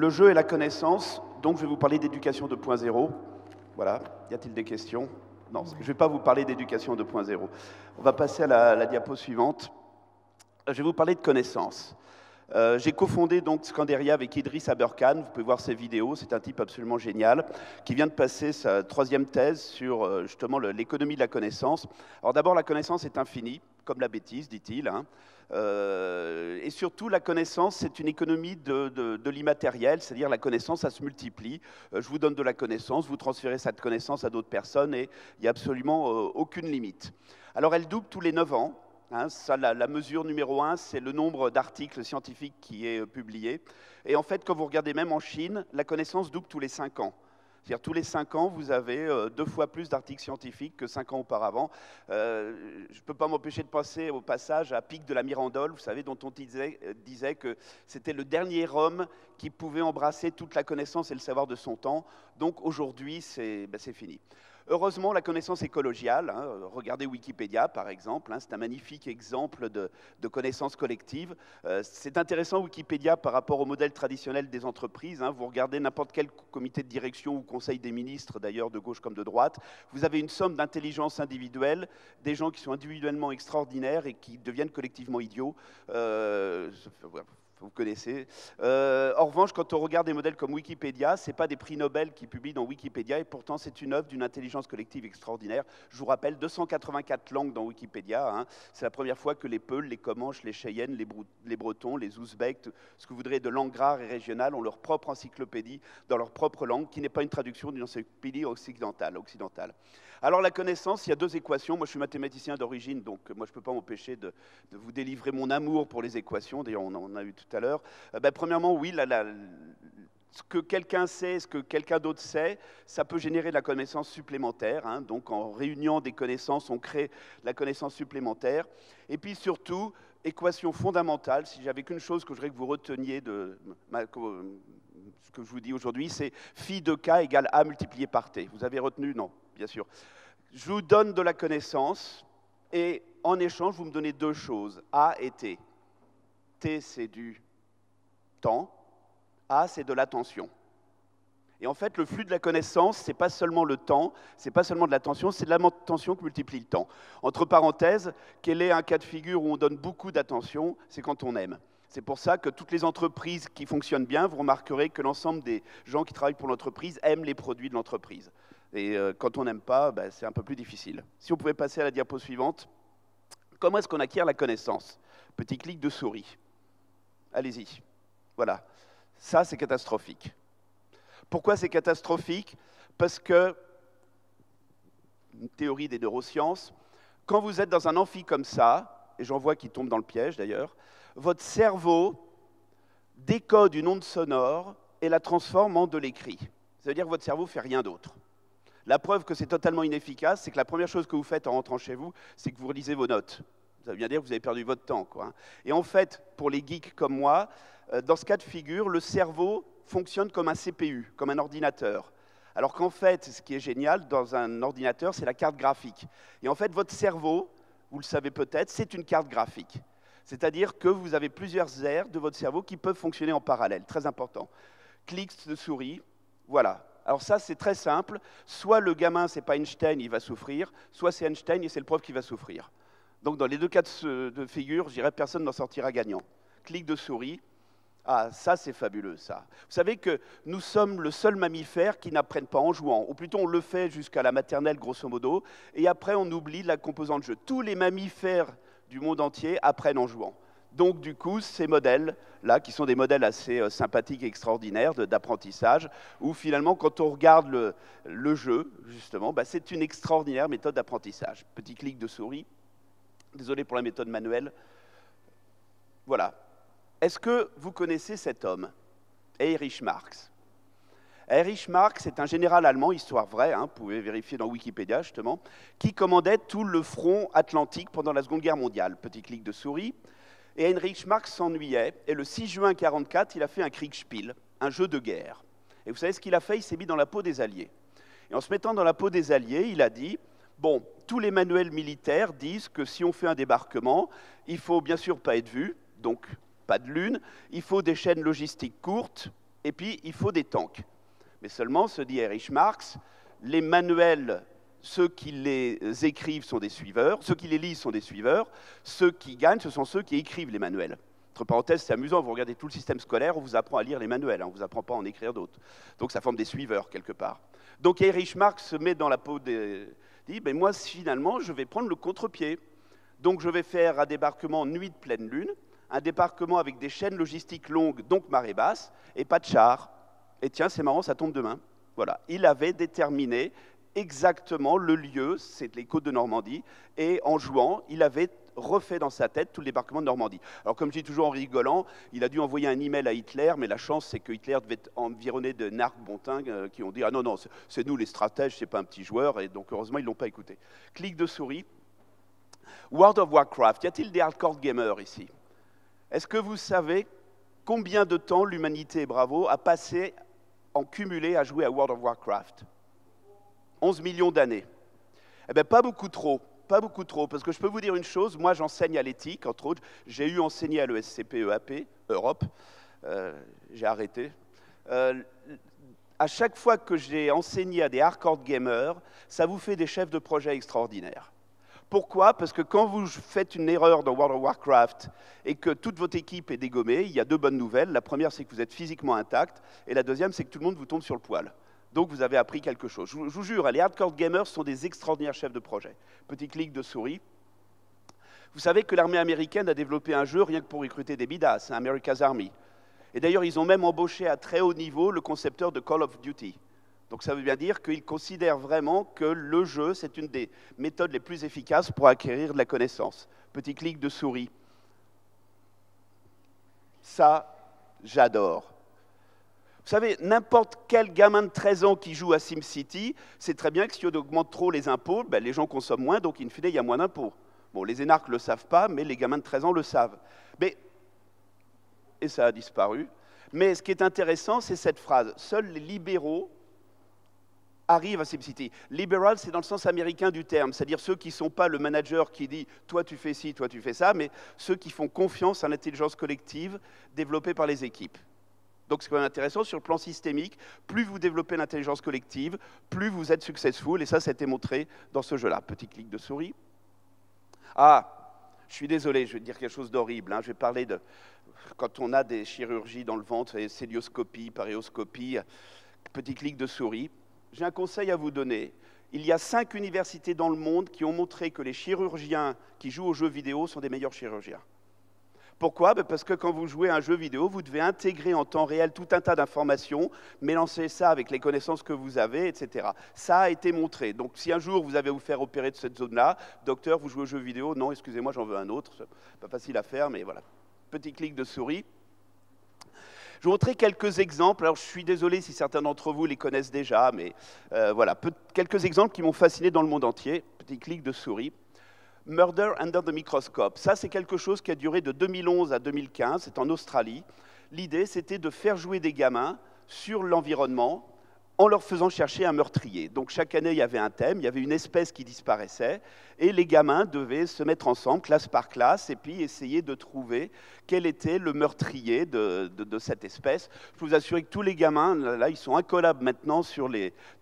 Le jeu et la connaissance, donc je vais vous parler d'éducation 2.0. Voilà, y a-t-il des questions? Non, je ne vais pas vous parler d'éducation 2.0. On va passer à la diapo suivante. Je vais vous parler de connaissance. J'ai cofondé donc Scanderia avec Idriss Aberkan, vous pouvez voir ses vidéos, c'est un type absolument génial, qui vient de passer sa troisième thèse sur justement l'économie de la connaissance. Alors d'abord, la connaissance est infinie, comme la bêtise, dit-il, hein. Et surtout, la connaissance, c'est une économie de l'immatériel, c'est-à-dire la connaissance, ça se multiplie. Je vous donne de la connaissance, vous transférez cette connaissance à d'autres personnes et il n'y a absolument aucune limite. Alors elle double tous les 9 ans. Hein, ça, la mesure numéro 1, c'est le nombre d'articles scientifiques qui est publié. Et en fait, quand vous regardez même en Chine, la connaissance double tous les 5 ans. C'est-à-dire tous les 5 ans, vous avez 2 fois plus d'articles scientifiques que 5 ans auparavant. Je ne peux pas m'empêcher de penser au passage à Pic de la Mirandole, vous savez, dont on disait que c'était le dernier homme qui pouvait embrasser toute la connaissance et le savoir de son temps. Donc aujourd'hui, c'est fini. Heureusement, la connaissance est collégiale. Hein. Regardez Wikipédia, par exemple. Hein. C'est un magnifique exemple de connaissance collective. C'est intéressant, Wikipédia, par rapport au modèle traditionnel des entreprises. Hein. Vous regardez n'importe quel comité de direction ou conseil des ministres, d'ailleurs, de gauche comme de droite. Vous avez une somme d'intelligence individuelle, des gens qui sont individuellement extraordinaires et qui deviennent collectivement idiots. Vous connaissez. En revanche, quand on regarde des modèles comme Wikipédia, ce n'est pas des prix Nobel qui publient dans Wikipédia, et pourtant c'est une œuvre d'une intelligence collective extraordinaire. Je vous rappelle, 284 langues dans Wikipédia. Hein. C'est la première fois que les Peuls, les Comanches, les Cheyennes, les Bretons, les Ouzbeks, ce que vous voudrez de langues rares et régionales, ont leur propre encyclopédie dans leur propre langue, qui n'est pas une traduction d'une encyclopédie occidentale. Alors la connaissance, il y a 2 équations. Moi je suis mathématicien d'origine, donc moi je ne peux pas m'empêcher de vous délivrer mon amour pour les équations. D'ailleurs on en a eu tout à l'heure. Premièrement, oui, ce que quelqu'un sait, ce que quelqu'un d'autre sait, ça peut générer de la connaissance supplémentaire. Hein. Donc en réuniant des connaissances, on crée la connaissance supplémentaire. Et puis surtout, équation fondamentale, si j'avais qu'une chose que je voudrais que vous reteniez de ce que je vous dis aujourd'hui, c'est phi de k égale a multiplié par t. Vous avez retenu? Non, bien sûr. Je vous donne de la connaissance et en échange, vous me donnez 2 choses, a et t. T, c'est du temps, A, c'est de l'attention. Et en fait, le flux de la connaissance, ce n'est pas seulement le temps, ce n'est pas seulement de l'attention, c'est de l'attention qui multiplie le temps. Entre parenthèses, quel est un cas de figure où on donne beaucoup d'attention? C'est quand on aime. C'est pour ça que toutes les entreprises qui fonctionnent bien, vous remarquerez que l'ensemble des gens qui travaillent pour l'entreprise aiment les produits de l'entreprise. Et quand on n'aime pas, c'est un peu plus difficile. Si on pouvait passer à la diapo suivante. Comment est-ce qu'on acquiert la connaissance? Petit clic de souris. Allez-y. Voilà. Ça, c'est catastrophique. Pourquoi c'est catastrophique? Parce que, une théorie des neurosciences, quand vous êtes dans un amphi comme ça, et j'en vois qui tombent dans le piège d'ailleurs, votre cerveau décode une onde sonore et la transforme en de l'écrit. Ça veut dire que votre cerveau ne fait rien d'autre. La preuve que c'est totalement inefficace, c'est que la première chose que vous faites en rentrant chez vous, c'est que vous relisez vos notes. Ça veut bien dire que vous avez perdu votre temps, quoi. Et en fait, pour les geeks comme moi, dans ce cas de figure, le cerveau fonctionne comme un CPU, comme un ordinateur. Alors qu'en fait, ce qui est génial dans un ordinateur, c'est la carte graphique. Et en fait, votre cerveau, vous le savez peut-être, c'est une carte graphique. C'est-à-dire que vous avez plusieurs aires de votre cerveau qui peuvent fonctionner en parallèle. Très important. Clic de souris, voilà. Alors ça, c'est très simple. Soit le gamin, c'est pas Einstein, il va souffrir, soit c'est Einstein et c'est le prof qui va souffrir. Donc dans les 2 cas de figure, je dirais personne n'en sortira gagnant. Clic de souris. Ah, ça c'est fabuleux, ça. Vous savez que nous sommes le seul mammifère qui n'apprenne pas en jouant, ou plutôt on le fait jusqu'à la maternelle grosso modo, et après on oublie la composante jeu. Tous les mammifères du monde entier apprennent en jouant. Donc du coup, ces modèles-là, qui sont des modèles assez sympathiques et extraordinaires d'apprentissage, où finalement, quand on regarde le jeu, justement, c'est une extraordinaire méthode d'apprentissage. Petit clic de souris. Désolé pour la méthode manuelle. Voilà. Est-ce que vous connaissez cet homme? Heinrich Marx. Heinrich Marx est un général allemand, histoire vraie, hein, vous pouvez vérifier dans Wikipédia justement, qui commandait tout le front atlantique pendant la Seconde Guerre mondiale. Petit clic de souris. Et Heinrich Marx s'ennuyait, et le 6 juin 1944, il a fait un Kriegspiel, un jeu de guerre. Et vous savez ce qu'il a fait? Il s'est mis dans la peau des Alliés. Et en se mettant dans la peau des Alliés, il a dit, bon, tous les manuels militaires disent que si on fait un débarquement, il ne faut bien sûr pas être vu, donc pas de lune, il faut des chaînes logistiques courtes, Et puis, il faut des tanks. Mais seulement, se dit Erich Marx, les manuels, ceux qui les écrivent sont des suiveurs, ceux qui les lisent sont des suiveurs, ceux qui gagnent, ce sont ceux qui écrivent les manuels. Entre parenthèses, c'est amusant, vous regardez tout le système scolaire, on vous apprend à lire les manuels, on ne vous apprend pas à en écrire d'autres. Donc ça forme des suiveurs, quelque part. Donc Erich Marx se met dans la peau des... dit, ben moi, finalement, je vais prendre le contre-pied. Donc je vais faire un débarquement nuit de pleine lune, un débarquement avec des chaînes logistiques longues, donc marée basse, et pas de chars. Et tiens, c'est marrant, ça tombe demain. Voilà, il avait déterminé exactement le lieu, c'est les côtes de Normandie, et en jouant, il avait refait dans sa tête tout le débarquement de Normandie. Alors comme je dis toujours en rigolant, il a dû envoyer un email à Hitler, mais la chance c'est que Hitler devait être environné de narques-bontins qui ont dit « Ah non, non, c'est nous les stratèges, c'est pas un petit joueur », et donc heureusement ils ne l'ont pas écouté. Clic de souris. World of Warcraft, y a-t-il des hardcore gamers ici? Est-ce que vous savez combien de temps l'humanité, et bravo, a passé en cumulé à jouer à World of Warcraft? 11 millions d'années. Eh bien, pas beaucoup trop, parce que je peux vous dire une chose, moi j'enseigne à l'éthique, entre autres, j'ai eu enseigné à l'ESCP-EAP, Europe, j'ai arrêté. À chaque fois que j'ai enseigné à des hardcore gamers, ça vous fait des chefs de projet extraordinaires. Pourquoi? Parce que quand vous faites une erreur dans World of Warcraft et que toute votre équipe est dégommée, il y a deux bonnes nouvelles. La première, c'est que vous êtes physiquement intact, et la deuxième, c'est que tout le monde vous tombe sur le poil. Donc vous avez appris quelque chose. Je vous jure, les hardcore gamers sont des extraordinaires chefs de projet. Petit clic de souris. Vous savez que l'armée américaine a développé un jeu rien que pour recruter des bidas, c'est America's Army. Et d'ailleurs, ils ont même embauché à très haut niveau le concepteur de Call of Duty. Donc ça veut bien dire qu'ils considèrent vraiment que le jeu, c'est une des méthodes les plus efficaces pour acquérir de la connaissance. Petit clic de souris. Ça, j'adore. Vous savez, n'importe quel gamin de 13 ans qui joue à SimCity, c'est très bien que si on augmente trop les impôts, ben, les gens consomment moins, donc in fine, il y a moins d'impôts. Bon, les énarques ne le savent pas, mais les gamins de 13 ans le savent. Et ça a disparu. Mais ce qui est intéressant, c'est cette phrase. Seuls les libéraux arrivent à SimCity. Liberal, c'est dans le sens américain du terme, c'est-à-dire ceux qui ne sont pas le manager qui dit « toi tu fais ci, toi tu fais ça », mais ceux qui font confiance à l'intelligence collective développée par les équipes. Donc c'est quand même intéressant, sur le plan systémique, plus vous développez l'intelligence collective, plus vous êtes successful, et ça a été montré dans ce jeu-là. Petit clic de souris. Ah, je suis désolé, je vais dire quelque chose d'horrible, hein. Je vais parler de quand on a des chirurgies dans le ventre, célioscopie, paréoscopie, petit clic de souris. J'ai un conseil à vous donner. Il y a 5 universités dans le monde qui ont montré que les chirurgiens qui jouent aux jeux vidéo sont des meilleurs chirurgiens. Pourquoi? Parce que quand vous jouez à un jeu vidéo, vous devez intégrer en temps réel tout un tas d'informations, mélanger ça avec les connaissances que vous avez, etc. Ça a été montré. Donc si un jour vous avez à vous faire opérer de cette zone-là, docteur, vous jouez aux jeux vidéo, non, excusez-moi, j'en veux un autre. C'est pas facile à faire, mais voilà. Petit clic de souris. Je vais vous montrer quelques exemples. Alors, je suis désolé si certains d'entre vous les connaissent déjà, mais voilà, quelques exemples qui m'ont fasciné dans le monde entier. Petit clic de souris. Murder Under the Microscope. Ça, c'est quelque chose qui a duré de 2011 à 2015. C'est en Australie. L'idée, c'était de faire jouer des gamins sur l'environnement en leur faisant chercher un meurtrier. Donc, chaque année, il y avait un thème, il y avait une espèce qui disparaissait, et les gamins devaient se mettre ensemble, classe par classe, et puis essayer de trouver quel était le meurtrier de cette espèce. Je peux vous assurer que tous les gamins, là, ils sont incollables maintenant sur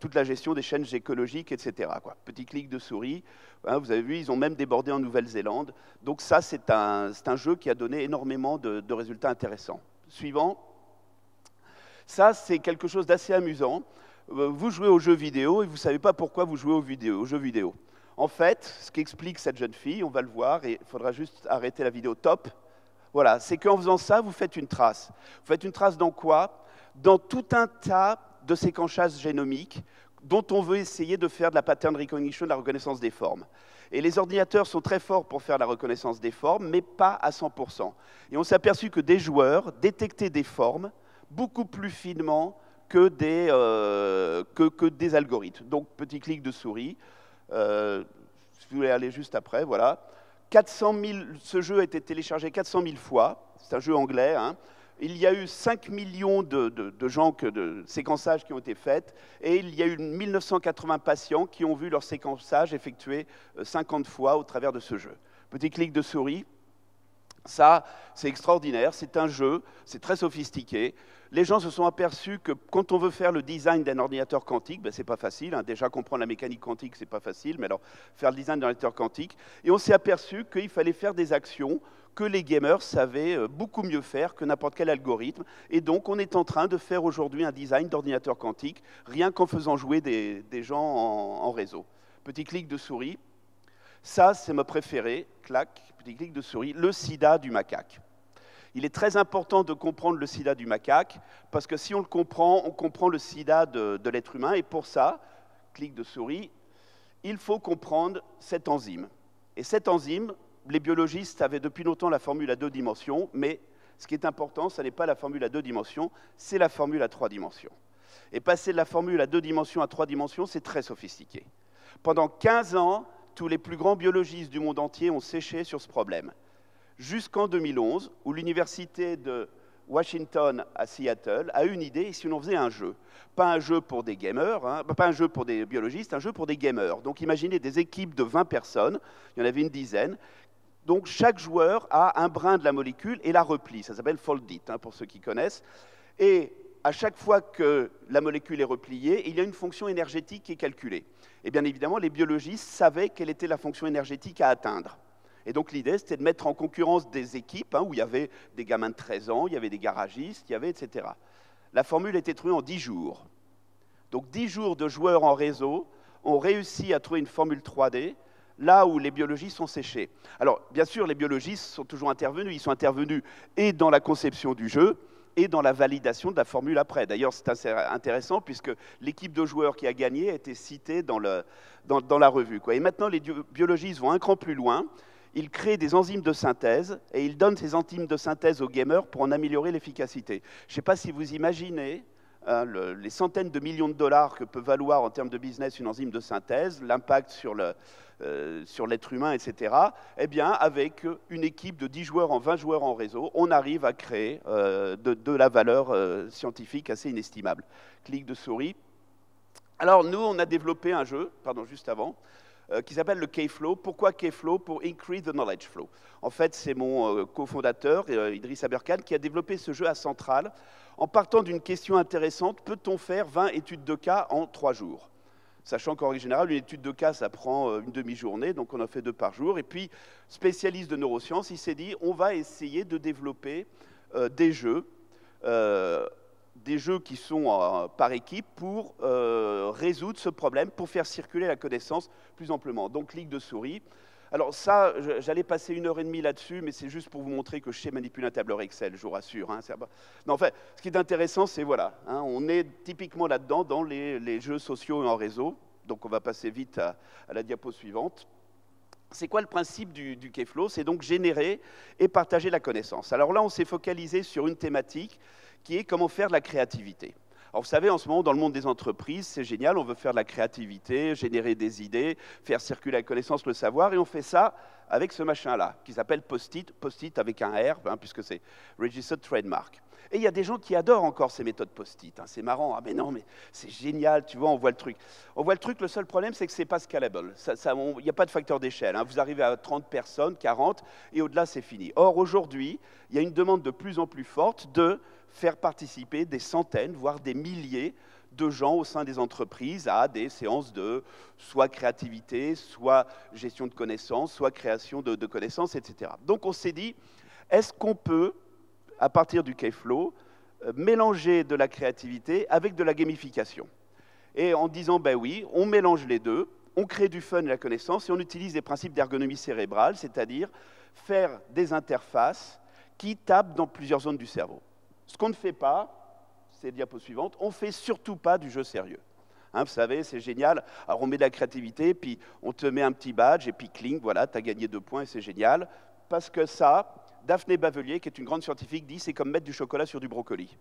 toute la gestion des chaînes écologiques, etc. Petit clic de souris. Hein, vous avez vu, ils ont même débordé en Nouvelle-Zélande. Donc ça, c'est un jeu qui a donné énormément de résultats intéressants. Suivant. Ça, c'est quelque chose d'assez amusant. Vous jouez aux jeux vidéo et vous ne savez pas pourquoi vous jouez aux jeux vidéo. En fait, ce qu'explique cette jeune fille, on va le voir, et il faudra juste arrêter la vidéo top, voilà, c'est qu'en faisant ça, vous faites une trace. Vous faites une trace dans quoi? Dans tout un tas de séquençage génomique dont on veut essayer de faire de la pattern recognition, de la reconnaissance des formes. Et les ordinateurs sont très forts pour faire la reconnaissance des formes, mais pas à 100%. Et on s'est aperçu que des joueurs détectaient des formes beaucoup plus finement que des algorithmes. Donc, petit clic de souris. Si vous voulez aller juste après, voilà. 400 000, ce jeu a été téléchargé 400 000 fois. C'est un jeu anglais, hein. Il y a eu 5 millions de séquençages qui ont été faits, et il y a eu 1980 patients qui ont vu leur séquençage effectué 50 fois au travers de ce jeu. Petit clic de souris. Ça, c'est extraordinaire, c'est un jeu, c'est très sophistiqué. Les gens se sont aperçus que quand on veut faire le design d'un ordinateur quantique, ben, c'est pas facile. Hein. Déjà, comprendre la mécanique quantique, c'est pas facile, mais alors faire le design d'un ordinateur quantique. Et on s'est aperçu qu'il fallait faire des actions que les gamers savaient beaucoup mieux faire que n'importe quel algorithme. Et donc, on est en train de faire aujourd'hui un design d'ordinateur quantique, rien qu'en faisant jouer des gens en réseau. Petit clic de souris. Ça, c'est mon préféré, clac, petit clic de souris, le sida du macaque. Il est très important de comprendre le sida du macaque, parce que si on comprend le sida de l'être humain, et pour ça, clic de souris, il faut comprendre cette enzyme. Et cette enzyme, les biologistes avaient depuis longtemps la formule à 2 dimensions, mais ce qui est important, ce n'est pas la formule à 2 dimensions, c'est la formule à 3 dimensions. Et passer de la formule à 2 dimensions à 3 dimensions, c'est très sophistiqué. Pendant 15 ans, tous les plus grands biologistes du monde entier ont séché sur ce problème. Jusqu'en 2011, où l'université de Washington à Seattle a eu une idée, et si on en faisait un jeu. Pas un jeu pour des gamers, hein, pas un jeu pour des biologistes, un jeu pour des gamers. Donc imaginez des équipes de 20 personnes, il y en avait une dizaine. Donc chaque joueur a un brin de la molécule et la replie. Ça s'appelle fold it, hein, pour ceux qui connaissent. Et à chaque fois que la molécule est repliée, il y a une fonction énergétique qui est calculée. Et bien évidemment, les biologistes savaient quelle était la fonction énergétique à atteindre. Et donc l'idée, c'était de mettre en concurrence des équipes, hein, où il y avait des gamins de 13 ans, il y avait des garagistes, il y avait, etc. La formule était trouvée en 10 jours. Donc 10 jours de joueurs en réseau ont réussi à trouver une formule 3D, là où les biologistes sont séchés. Alors, bien sûr, les biologistes sont toujours intervenus. Ils sont intervenus et dans la conception du jeu, et dans la validation de la formule après. D'ailleurs, c'est intéressant puisque l'équipe de joueurs qui a gagné a été citée dans la revue, quoi. Et maintenant, les biologistes vont un cran plus loin. Ils créent des enzymes de synthèse et ils donnent ces enzymes de synthèse aux gamers pour en améliorer l'efficacité. Je ne sais pas si vous imaginez les centaines de millions de dollars que peut valoir en termes de business une enzyme de synthèse, l'impact sur l'être humain, etc. Eh bien, avec une équipe de 10 joueurs en 20 joueurs en réseau, on arrive à créer de la valeur scientifique assez inestimable. Clic de souris. Alors, nous, on a développé un jeu, pardon, juste avant, qui s'appelle le K-Flow. Pourquoi K-Flow? Pour Increase the Knowledge Flow. En fait, c'est mon cofondateur, Idriss Aberkan, qui a développé ce jeu à Centrale en partant d'une question intéressante: peut-on faire 20 études de cas en 3 jours? Sachant qu'en règle générale, une étude de cas, ça prend une demi-journée, donc on en fait 2 par jour. Et puis, spécialiste de neurosciences, il s'est dit, on va essayer de développer des jeux qui sont par équipe pour résoudre ce problème, pour faire circuler la connaissance plus amplement. Donc, clic de souris. Alors ça, j'allais passer 1h30 là-dessus, mais c'est juste pour vous montrer que je sais manipuler un tableur Excel, je vous rassure. Hein, non, en fait, ce qui est intéressant, c'est voilà, hein, on est typiquement là-dedans dans les jeux sociaux et en réseau. Donc on va passer vite à la diapo suivante. C'est quoi le principe du K-Flow? C'est donc générer et partager la connaissance. Alors là, on s'est focalisé sur une thématique qui est comment faire de la créativité. Alors vous savez, en ce moment, dans le monde des entreprises, c'est génial, on veut faire de la créativité, générer des idées, faire circuler la connaissance, le savoir, et on fait ça avec ce machin-là, qui s'appelle Post-it, Post-it avec un R, hein, puisque c'est Registered Trademark. Et il y a des gens qui adorent encore ces méthodes Post-it, hein, c'est marrant, ah mais non, mais c'est génial, tu vois, on voit le truc. On voit le truc, le seul problème, c'est que c'est pas scalable, il n'y a pas de facteur d'échelle, hein. Vous arrivez à 30 personnes, 40, et au-delà, c'est fini. Or, aujourd'hui, il y a une demande de plus en plus forte de faire participer des centaines, voire des milliers de gens au sein des entreprises à des séances de soit créativité, soit gestion de connaissances, soit création de connaissances, etc. Donc on s'est dit, est-ce qu'on peut, à partir du K-Flow, mélanger de la créativité avec de la gamification? Et en disant, ben oui, on mélange les deux, on crée du fun et la connaissance, et on utilise des principes d'ergonomie cérébrale, c'est-à-dire faire des interfaces qui tapent dans plusieurs zones du cerveau. Ce qu'on ne fait pas, c'est la diapo suivante, on ne fait surtout pas du jeu sérieux. Hein, vous savez, c'est génial. Alors on met de la créativité, puis on te met un petit badge, et puis cling, voilà, tu as gagné 2 points, et c'est génial. Parce que ça, Daphné Bavelier, qui est une grande scientifique, dit c'est comme mettre du chocolat sur du brocoli.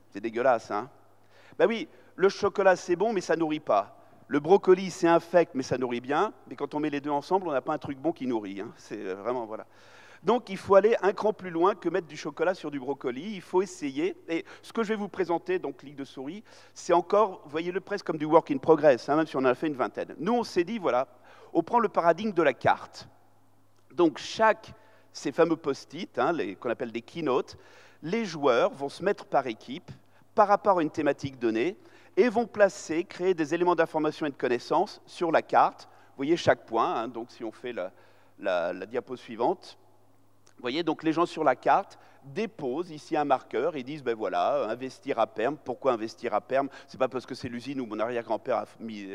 C'est dégueulasse, hein? Ben oui, le chocolat c'est bon, mais ça nourrit pas. Le brocoli c'est infect, mais ça nourrit bien. Mais quand on met les deux ensemble, on n'a pas un truc bon qui nourrit. Hein. C'est vraiment, voilà. Donc il faut aller un cran plus loin que mettre du chocolat sur du brocoli, il faut essayer. Et ce que je vais vous présenter, donc clic de souris, c'est encore, voyez-le presque comme du work in progress, hein, même si on en a fait une vingtaine. Nous on s'est dit, voilà, on prend le paradigme de la carte. Donc chaque ces fameux post-it, hein, qu'on appelle des keynotes, les joueurs vont se mettre par équipe, par rapport à une thématique donnée, et vont créer des éléments d'information et de connaissance sur la carte. Vous voyez chaque point, hein, donc si on fait la diapo suivante, vous voyez, donc les gens sur la carte déposent ici un marqueur, ils disent, ben voilà, investir à Perm. Pourquoi investir à Perm? C'est pas parce que c'est l'usine où mon arrière-grand-père a mis,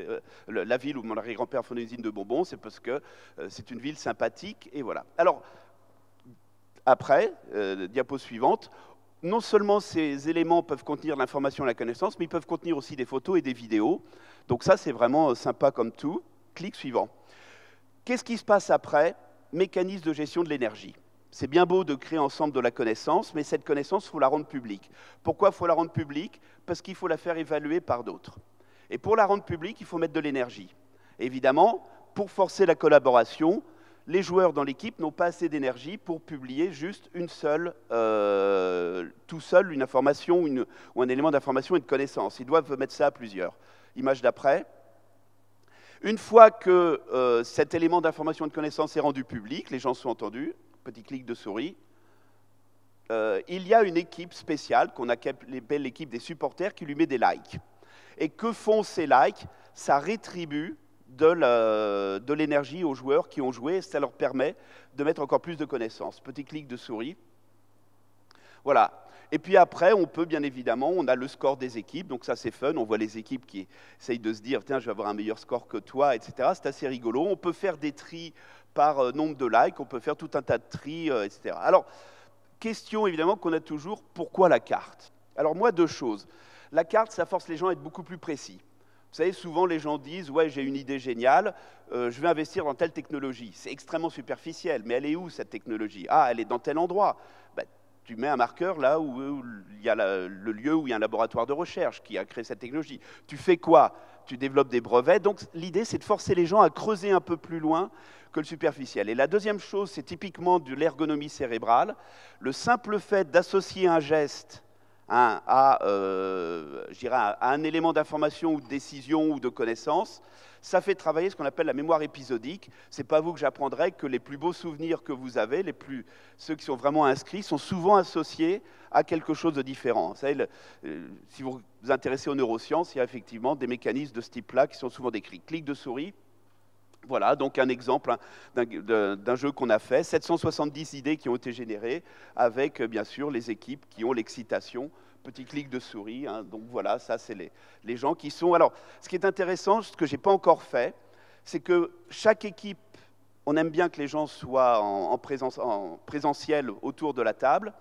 la ville où mon arrière-grand-père a fondé une usine de bonbons, c'est parce que c'est une ville sympathique, et voilà. Alors, après, diapo suivante, non seulement ces éléments peuvent contenir l'information et la connaissance, mais ils peuvent contenir aussi des photos et des vidéos. Donc ça, c'est vraiment sympa comme tout. Clic suivant. Qu'est-ce qui se passe après? Mécanisme de gestion de l'énergie. C'est bien beau de créer ensemble de la connaissance, mais cette connaissance, il faut la rendre publique. Pourquoi il faut la rendre publique? Parce qu'il faut la faire évaluer par d'autres. Et pour la rendre publique, il faut mettre de l'énergie. Évidemment, pour forcer la collaboration, les joueurs dans l'équipe n'ont pas assez d'énergie pour publier juste tout seul, une information ou un élément d'information et de connaissance. Ils doivent mettre ça à plusieurs. Image d'après. Une fois que cet élément d'information et de connaissance est rendu public, les gens sont entendus, petit clic de souris, il y a une équipe spéciale qu'on appelle l'équipe des supporters qui lui met des likes. Et que font ces likes? Ça rétribue de l'énergie aux joueurs qui ont joué, et ça leur permet de mettre encore plus de connaissances. Petit clic de souris. Voilà. Et puis après, on peut bien évidemment, on a le score des équipes, donc ça c'est fun, on voit les équipes qui essayent de se dire « tiens, je vais avoir un meilleur score que toi », etc. C'est assez rigolo. On peut faire des tris par nombre de likes, on peut faire tout un tas de tris, etc. Alors, question évidemment qu'on a toujours, pourquoi la carte? Alors moi, deux choses. La carte, ça force les gens à être beaucoup plus précis. Vous savez, souvent les gens disent « ouais, j'ai une idée géniale, je vais investir dans telle technologie ». C'est extrêmement superficiel, mais elle est où cette technologie? Ah, elle est dans tel endroit. Ben, tu mets un marqueur là où il y a le lieu où il y a un laboratoire de recherche qui a créé cette technologie. Tu fais quoi? Tu développes des brevets. Donc l'idée, c'est de forcer les gens à creuser un peu plus loin que le superficiel. Et la deuxième chose, c'est typiquement de l'ergonomie cérébrale. Le simple fait d'associer un geste à un élément d'information ou de décision ou de connaissance, ça fait travailler ce qu'on appelle la mémoire épisodique. Ce n'est pas vous que j'apprendrai que les plus beaux souvenirs que vous avez, ceux qui sont vraiment inscrits, sont souvent associés à quelque chose de différent. Vous savez, si vous vous intéressez aux neurosciences, il y a effectivement des mécanismes de ce type-là qui sont souvent décrits. Clic de souris. Voilà, donc un exemple d'un jeu qu'on a fait, 770 idées qui ont été générées avec, bien sûr, les équipes qui ont l'excitation. Petit clic de souris, hein, donc voilà, ça c'est les gens qui sont... Alors, ce qui est intéressant, ce que je n'ai pas encore fait, c'est que chaque équipe, on aime bien que les gens soient en présentiel autour de la table,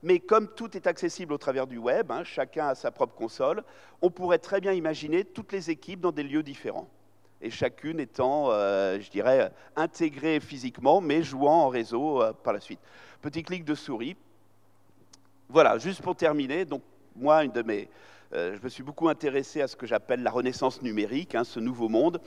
mais comme tout est accessible au travers du web, hein, chacun a sa propre console, on pourrait très bien imaginer toutes les équipes dans des lieux différents. Et chacune étant, je dirais, intégrée physiquement, mais jouant en réseau par la suite. Petit clic de souris. Voilà, juste pour terminer, donc moi, je me suis beaucoup intéressé à ce que j'appelle la renaissance numérique, hein, ce nouveau monde.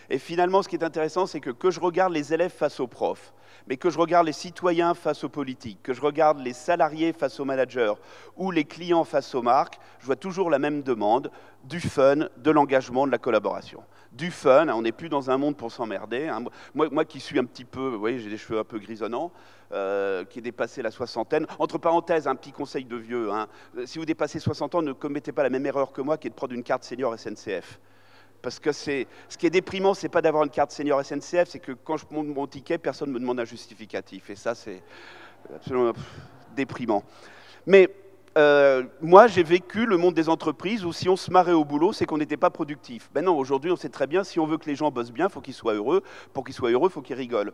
Et finalement, ce qui est intéressant, c'est que je regarde les élèves face aux profs, mais que je regarde les citoyens face aux politiques, que je regarde les salariés face aux managers ou les clients face aux marques, je vois toujours la même demande, du fun, de l'engagement, de la collaboration. Du fun, hein, on n'est plus dans un monde pour s'emmerder. Hein. Moi qui suis un petit peu, vous voyez, j'ai des cheveux un peu grisonnants, qui ai dépassé la soixantaine. Entre parenthèses, un petit conseil de vieux, hein. Si vous dépassez 60 ans, ne commettez pas la même erreur que moi, qui est de prendre une carte senior SNCF. Parce que ce qui est déprimant, c'est pas d'avoir une carte senior SNCF, c'est que quand je monte mon ticket, personne ne me demande un justificatif. Et ça, c'est absolument déprimant. Mais moi, j'ai vécu le monde des entreprises où si on se marrait au boulot, c'est qu'on n'était pas productif. Ben non, aujourd'hui, on sait très bien, si on veut que les gens bossent bien, il faut qu'ils soient heureux. Pour qu'ils soient heureux, il faut qu'ils rigolent.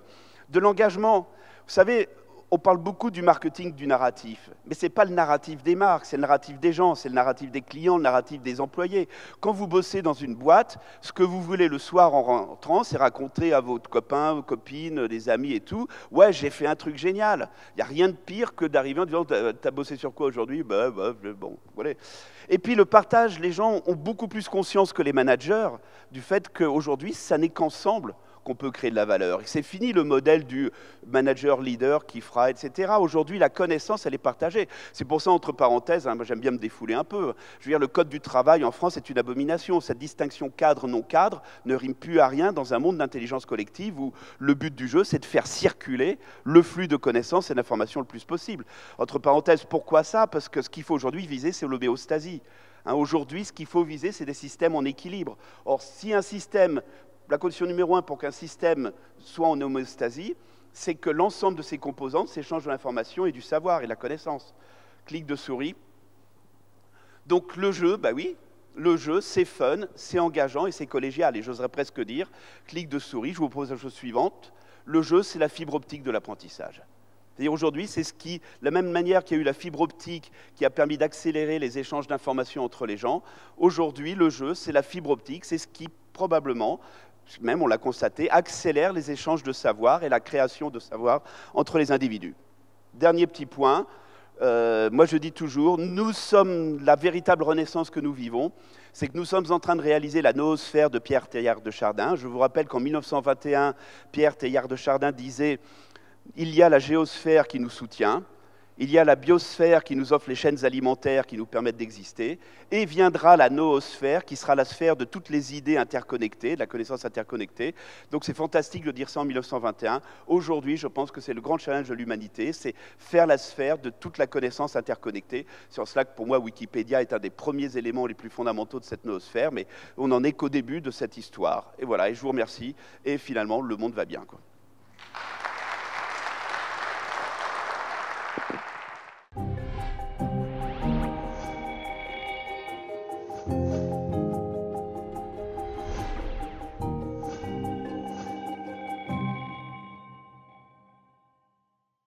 De l'engagement, vous savez, on parle beaucoup du marketing du narratif, mais ce n'est pas le narratif des marques, c'est le narratif des gens, c'est le narratif des clients, le narratif des employés. Quand vous bossez dans une boîte, ce que vous voulez le soir en rentrant, c'est raconter à votre copain, vos copines, des amis et tout, « ouais, j'ai fait un truc génial ». Il n'y a rien de pire que d'arriver en disant « t'as bossé sur quoi aujourd'hui ?» Bon, voilà. Et puis le partage, les gens ont beaucoup plus conscience que les managers du fait qu'aujourd'hui, ça n'est qu'ensemble qu'on peut créer de la valeur. C'est fini le modèle du manager leader qui fera, etc. Aujourd'hui, la connaissance, elle est partagée. C'est pour ça, entre parenthèses, hein, moi j'aime bien me défouler un peu. Je veux dire, le code du travail en France est une abomination. Cette distinction cadre-non-cadre ne rime plus à rien dans un monde d'intelligence collective où le but du jeu, c'est de faire circuler le flux de connaissances et d'informations le plus possible. Entre parenthèses, pourquoi ça? Parce que ce qu'il faut aujourd'hui viser, c'est l'homéostasie. Hein, aujourd'hui, ce qu'il faut viser, c'est des systèmes en équilibre. Or, si un système, la condition numéro 1 pour qu'un système soit en homéostasie, c'est que l'ensemble de ses composantes s'échangent de l'information et du savoir et de la connaissance. Clic de souris. Donc le jeu, bah oui, le jeu, c'est fun, c'est engageant et c'est collégial. Et j'oserais presque dire, clic de souris, je vous propose la chose suivante. Le jeu, c'est la fibre optique de l'apprentissage. C'est-à-dire aujourd'hui, c'est de la même manière qu'il y a eu la fibre optique qui a permis d'accélérer les échanges d'informations entre les gens, aujourd'hui, le jeu, c'est la fibre optique, c'est ce qui probablement, même on l'a constaté, accélère les échanges de savoir et la création de savoir entre les individus. Dernier petit point, moi je dis toujours, nous sommes la véritable renaissance que nous vivons, c'est que nous sommes en train de réaliser la noosphère de Pierre Teilhard de Chardin. Je vous rappelle qu'en 1921, Pierre Teilhard de Chardin disait « Il y a la géosphère qui nous soutient, il y a la biosphère qui nous offre les chaînes alimentaires qui nous permettent d'exister, et viendra la noosphère qui sera la sphère de toutes les idées interconnectées, de la connaissance interconnectée. » Donc c'est fantastique de dire ça en 1921. Aujourd'hui, je pense que c'est le grand challenge de l'humanité, c'est faire la sphère de toute la connaissance interconnectée. C'est en cela que pour moi, Wikipédia est un des premiers éléments les plus fondamentaux de cette noosphère, mais on n'en est qu'au début de cette histoire. Et voilà, et je vous remercie, et finalement, le monde va bien, quoi.